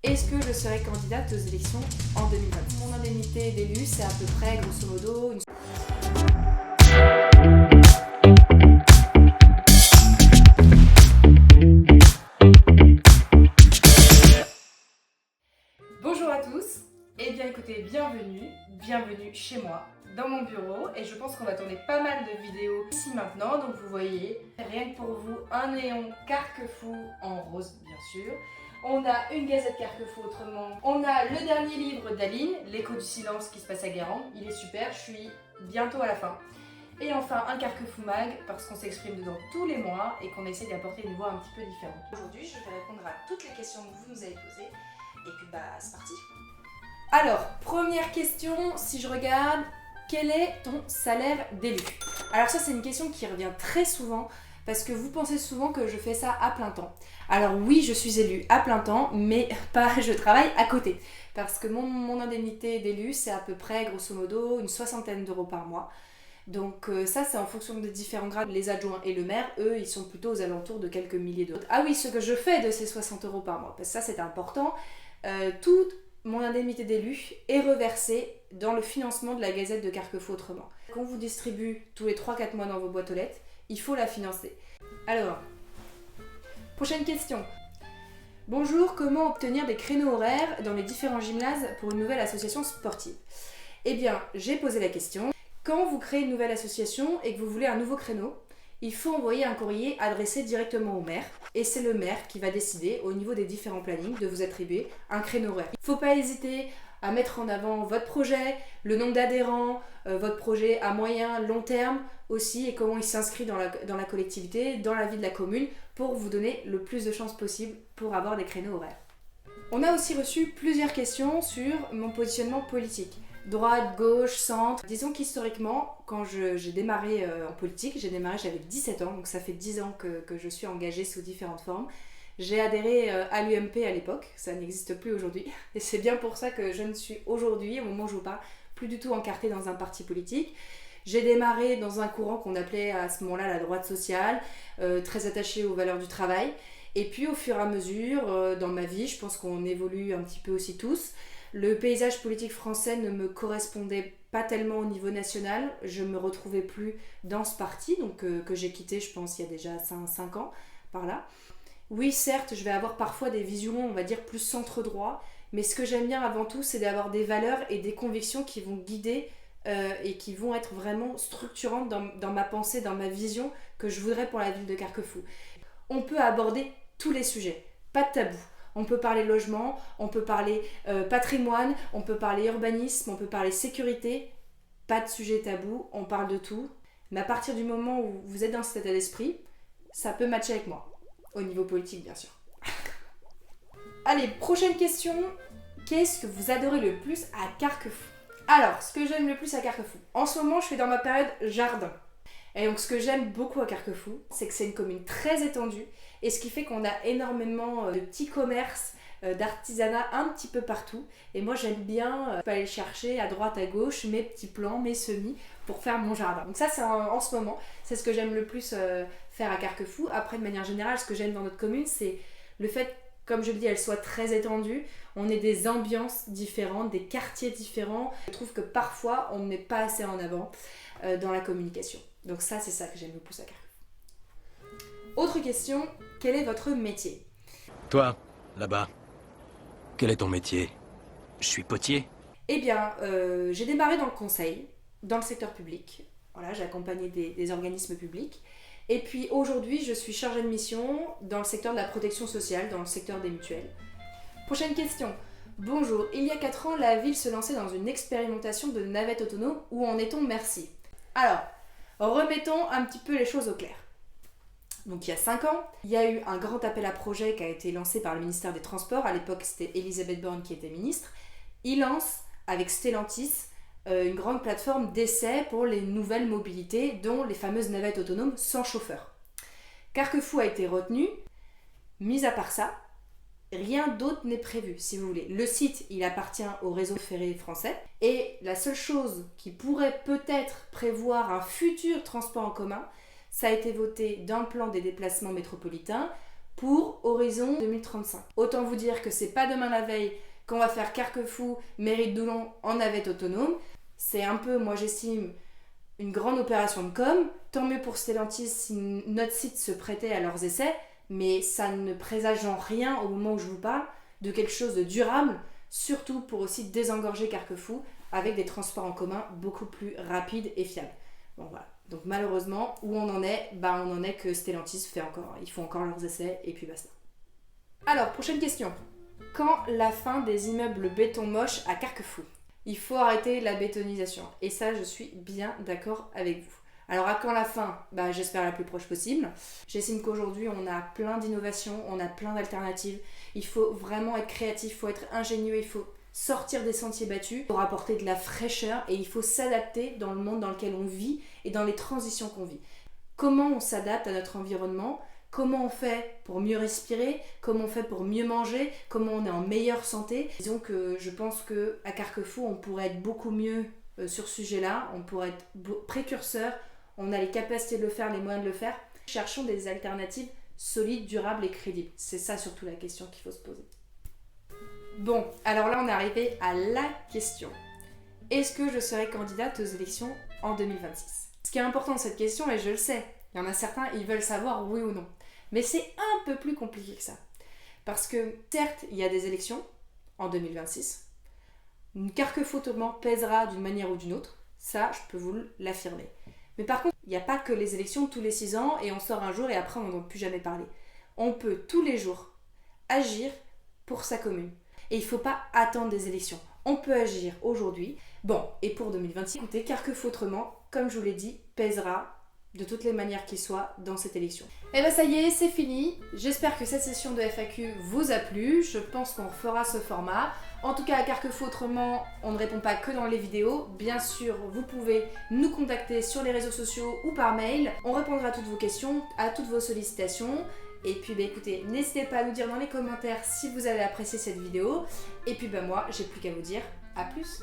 Est-ce que je serai candidate aux élections en 2020 ? Mon indemnité d'élu, c'est à peu près, grosso modo, une... Bonjour à tous, et bien écoutez, bienvenue chez moi, dans mon bureau, et je pense qu'on va tourner pas mal de vidéos ici maintenant, donc vous voyez, rien que pour vous, un néon Carquefou en rose bien sûr. On a une gazette Carquefou autrement. On a le dernier livre d'Aline, L'écho du silence qui se passe à Guérande. Il est super, je suis bientôt à la fin. Et enfin un Carquefou Mag, parce qu'on s'exprime dedans tous les mois et qu'on essaie d'apporter une voix un petit peu différente. Aujourd'hui, je vais répondre à toutes les questions que vous nous avez posées. Et puis c'est parti. Alors, première question, si je regarde, quel est ton salaire d'élu ? Alors ça, c'est une question qui revient très souvent, parce que vous pensez souvent que je fais ça à plein temps. Alors oui, je suis élue à plein temps, mais pas je travaille à côté. Parce que mon indemnité d'élu, c'est à peu près, grosso modo, une 60aine d'euros par mois. Donc ça, c'est en fonction des différents grades. Les adjoints et le maire, eux, ils sont plutôt aux alentours de quelques milliers d'euros. Ah oui, ce que je fais de ces 60 euros par mois, parce que ça, c'est important. Toute mon indemnité d'élu est reversée dans le financement de la Gazette de Carquefou autrement. Qu'on vous distribue tous les 3-4 mois dans vos boîtes aux lettres, il faut la financer. Alors, prochaine question. Bonjour, comment obtenir des créneaux horaires dans les différents gymnases pour une nouvelle association sportive ? Eh bien, j'ai posé la question. Quand vous créez une nouvelle association et que vous voulez un nouveau créneau, il faut envoyer un courrier adressé directement au maire. Et c'est le maire qui va décider, au niveau des différents plannings, de vous attribuer un créneau horaire. Il ne faut pas hésiter à mettre en avant votre projet, le nombre d'adhérents, votre projet à moyen, long terme aussi, et comment il s'inscrit dans la collectivité, dans la vie de la commune, pour vous donner le plus de chances possible pour avoir des créneaux horaires. On a aussi reçu plusieurs questions sur mon positionnement politique. Droite, gauche, centre. Disons qu'historiquement, quand j'ai démarré en politique, j'avais 17 ans, donc ça fait 10 ans que je suis engagée sous différentes formes. J'ai adhéré à l'UMP à l'époque, ça n'existe plus aujourd'hui, et c'est bien pour ça que je ne suis aujourd'hui, au moment où je vous parle, plus du tout encartée dans un parti politique. J'ai démarré dans un courant qu'on appelait à ce moment-là la droite sociale, très attachée aux valeurs du travail. Et puis au fur et à mesure, dans ma vie, je pense qu'on évolue un petit peu aussi tous. Le paysage politique français ne me correspondait pas tellement au niveau national. Je ne me retrouvais plus dans ce parti, donc que j'ai quitté, je pense, il y a déjà 5 ans, par là. Oui, certes, je vais avoir parfois des visions, on va dire, plus centre-droit, mais ce que j'aime bien avant tout, c'est d'avoir des valeurs et des convictions qui vont guider et qui vont être vraiment structurantes dans ma pensée, dans ma vision que je voudrais pour la ville de Carquefou. On peut aborder tous les sujets, pas de tabou. On peut parler logement, on peut parler patrimoine, on peut parler urbanisme, on peut parler sécurité. Pas de sujet tabou, on parle de tout. Mais à partir du moment où vous êtes dans cet état d'esprit, ça peut matcher avec moi. Au niveau politique, bien sûr. Allez, prochaine question. Qu'est-ce que vous adorez le plus à Carquefou ? Alors, ce que j'aime le plus à Carquefou. En ce moment, je suis dans ma période jardin. Et donc, ce que j'aime beaucoup à Carquefou, c'est que c'est une commune très étendue. Et ce qui fait qu'on a énormément de petits commerces, d'artisanat un petit peu partout. Et moi, j'aime bien aller chercher à droite, à gauche mes petits plants, mes semis pour faire mon jardin. Donc ça, c'est en ce moment, c'est ce que j'aime le plus faire à Carquefou. Après, de manière générale, ce que j'aime dans notre commune, c'est le fait, comme je le dis, elle soit très étendue. On ait des ambiances différentes, des quartiers différents. Je trouve que parfois, on ne met pas assez en avant dans la communication. Donc ça, c'est ça que j'aime le plus à Carquefou. Autre question, quel est votre métier ? Toi, là-bas, quel est ton métier ? Je suis potier ? Eh bien, j'ai démarré dans le conseil, dans le secteur public. Voilà, j'ai accompagné des organismes publics. Et puis aujourd'hui, je suis chargée de mission dans le secteur de la protection sociale, dans le secteur des mutuelles. Prochaine question. Bonjour, il y a 4 ans, la ville se lançait dans une expérimentation de navettes autonomes. Où en est-on ? Merci. Alors, remettons un petit peu les choses au clair. Donc il y a 5 ans, il y a eu un grand appel à projet qui a été lancé par le ministère des Transports. À l'époque, c'était Elisabeth Borne qui était ministre. Il lance, avec Stellantis, une grande plateforme d'essai pour les nouvelles mobilités, dont les fameuses navettes autonomes sans chauffeur. Carquefou a été retenu. Mis à part ça, rien d'autre n'est prévu, si vous voulez. Le site, il appartient au réseau ferré français. Et la seule chose qui pourrait peut-être prévoir un futur transport en commun, ça a été voté dans le plan des déplacements métropolitains pour Horizon 2035. Autant vous dire que c'est pas demain la veille qu'on va faire Carquefou, Mairie de Doulon en navette autonome. C'est un peu, moi j'estime, une grande opération de com. Tant mieux pour Stellantis si notre site se prêtait à leurs essais, mais ça ne présage en rien au moment où je vous parle de quelque chose de durable, surtout pour aussi désengorger Carquefou avec des transports en commun beaucoup plus rapides et fiables. Bon voilà. Donc malheureusement, où on en est, on en est que Stellantis ils font encore leurs essais et puis basta. Alors, prochaine question. Quand la fin des immeubles béton moches à Carquefou? Il faut arrêter la bétonisation. Et ça, je suis bien d'accord avec vous. Alors à quand la fin? J'espère la plus proche possible. J'estime qu'aujourd'hui, on a plein d'innovations, on a plein d'alternatives. Il faut vraiment être créatif, il faut être ingénieux, il faut sortir des sentiers battus pour apporter de la fraîcheur et il faut s'adapter dans le monde dans lequel on vit et dans les transitions qu'on vit. Comment on s'adapte à notre environnement? Comment on fait pour mieux respirer? Comment on fait pour mieux manger? Comment on est en meilleure santé? Disons que je pense qu'à Carquefou, on pourrait être beaucoup mieux sur ce sujet-là. On pourrait être précurseur. On a les capacités de le faire, les moyens de le faire. Cherchons des alternatives solides, durables et crédibles. C'est ça surtout la question qu'il faut se poser. Bon, alors là on est arrivé à la question. Est-ce que je serai candidate aux élections en 2026? Ce qui est important dans cette question, et je le sais, il y en a certains, ils veulent savoir oui ou non. Mais c'est un peu plus compliqué que ça. Parce que certes, il y a des élections en 2026. Carquefou tourment pèsera d'une manière ou d'une autre. Ça, je peux vous l'affirmer. Mais par contre, il n'y a pas que les élections tous les 6 ans et on sort un jour et après on n'en peut plus jamais parler. On peut tous les jours agir pour sa commune. Et il ne faut pas attendre des élections. On peut agir aujourd'hui. Bon, et pour 2026, écoutez, Carquefou autrement, comme je vous l'ai dit, pèsera de toutes les manières qu'il soit dans cette élection. Et ça y est, c'est fini. J'espère que cette session de FAQ vous a plu. Je pense qu'on fera ce format. En tout cas, à Carquefou autrement, on ne répond pas que dans les vidéos. Bien sûr, vous pouvez nous contacter sur les réseaux sociaux ou par mail. On répondra à toutes vos questions, à toutes vos sollicitations. Et puis écoutez, n'hésitez pas à nous dire dans les commentaires si vous avez apprécié cette vidéo. Et puis moi, j'ai plus qu'à vous dire à plus.